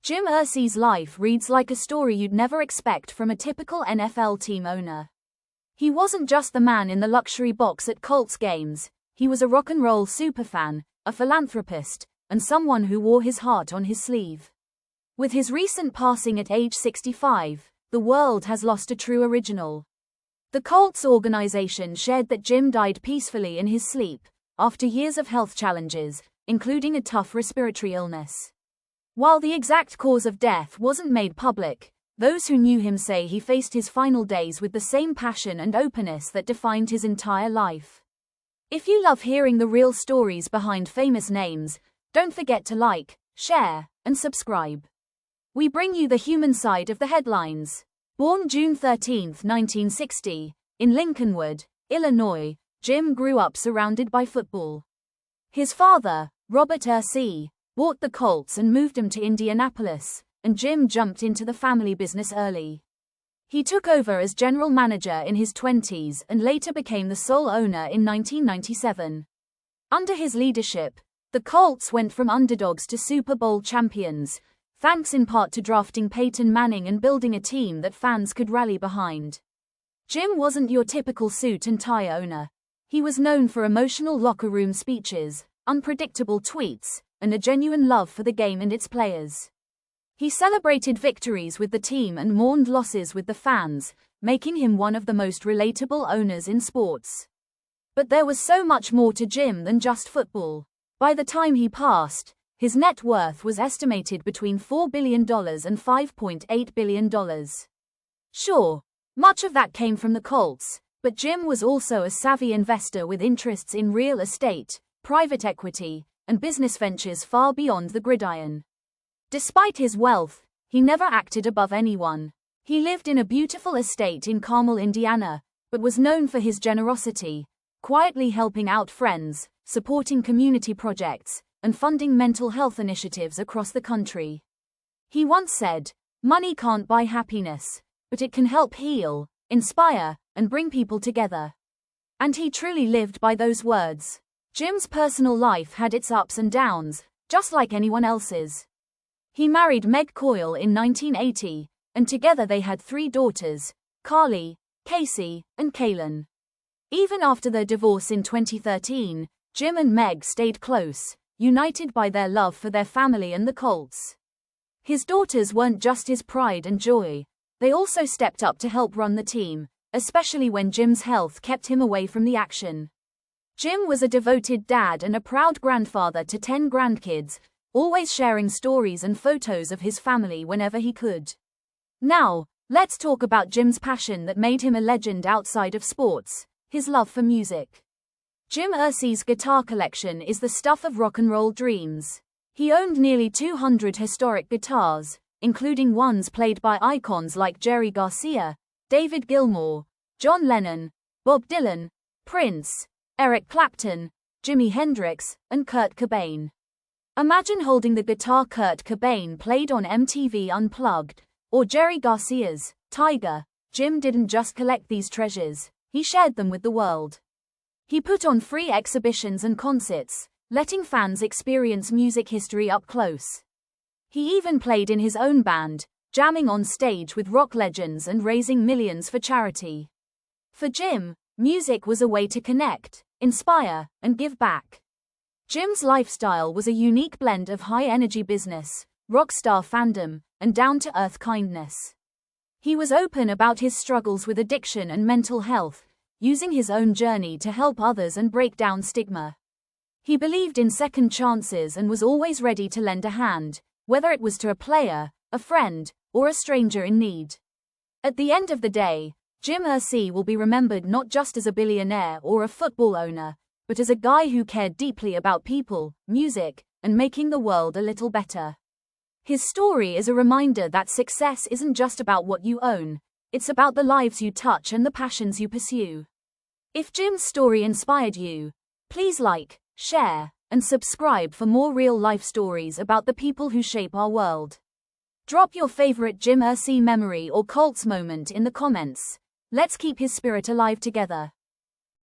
Jim Irsay's life reads like a story you'd never expect from a typical NFL team owner. He wasn't just the man in the luxury box at Colts games, he was a rock and roll superfan, a philanthropist, and someone who wore his heart on his sleeve. With his recent passing at age 65, the world has lost a true original. The Colts organization shared that Jim died peacefully in his sleep, after years of health challenges, including a tough respiratory illness. While the exact cause of death wasn't made public, those who knew him say he faced his final days with the same passion and openness that defined his entire life. If you love hearing the real stories behind famous names, don't forget to like, share, and subscribe. We bring you the human side of the headlines. Born June 13, 1960, in Lincolnwood, Illinois, Jim grew up surrounded by football. His father, Robert Irsay, bought the Colts and moved him to Indianapolis, and Jim jumped into the family business early. He took over as general manager in his 20s and later became the sole owner in 1997. Under his leadership, the Colts went from underdogs to Super Bowl champions, thanks in part to drafting Peyton Manning and building a team that fans could rally behind. Jim wasn't your typical suit and tie owner. He was known for emotional locker room speeches, unpredictable tweets, and a genuine love for the game and its players. He celebrated victories with the team and mourned losses with the fans, making him one of the most relatable owners in sports. But there was so much more to Jim than just football. By the time he passed, his net worth was estimated between $4 billion and $5.8 billion. Sure, much of that came from the Colts, but Jim was also a savvy investor with interests in real estate, private equity, and business ventures far beyond the gridiron. Despite his wealth, he never acted above anyone. He lived in a beautiful estate in Carmel, Indiana, but was known for his generosity, quietly helping out friends, supporting community projects, and funding mental health initiatives across the country. He once said, "Money can't buy happiness, but it can help heal, inspire, and bring people together." And he truly lived by those words. Jim's personal life had its ups and downs, just like anyone else's. He married Meg Coyle in 1980, and together they had 3 daughters, Carly, Casey, and Kaylin. Even after their divorce in 2013, Jim and Meg stayed close, united by their love for their family and the Colts. His daughters weren't just his pride and joy, they also stepped up to help run the team, especially when Jim's health kept him away from the action. Jim was a devoted dad and a proud grandfather to 10 grandkids, always sharing stories and photos of his family whenever he could. Now, let's talk about Jim's passion that made him a legend outside of sports, his love for music. Jim Irsay's guitar collection is the stuff of rock and roll dreams. He owned nearly 200 historic guitars, including ones played by icons like Jerry Garcia, David Gilmour, John Lennon, Bob Dylan, Prince, Eric Clapton, Jimi Hendrix, and Kurt Cobain. Imagine holding the guitar Kurt Cobain played on MTV Unplugged, or Jerry Garcia's Tiger. Jim didn't just collect these treasures, he shared them with the world. He put on free exhibitions and concerts, letting fans experience music history up close. He even played in his own band, jamming on stage with rock legends and raising millions for charity. For Jim, music was a way to connect, inspire, and give back. Jim's lifestyle was a unique blend of high-energy business, rock star fandom, and down-to-earth kindness. He was open about his struggles with addiction and mental health, using his own journey to help others and break down stigma. He believed in second chances and was always ready to lend a hand, whether it was to a player, a friend, or a stranger in need. At the end of the day, Jim Irsay will be remembered not just as a billionaire or a football owner, but as a guy who cared deeply about people, music, and making the world a little better. His story is a reminder that success isn't just about what you own, it's about the lives you touch and the passions you pursue. If Jim's story inspired you, please like, share, and subscribe for more real-life stories about the people who shape our world. Drop your favorite Jim Irsay memory or Colts moment in the comments. Let's keep his spirit alive together.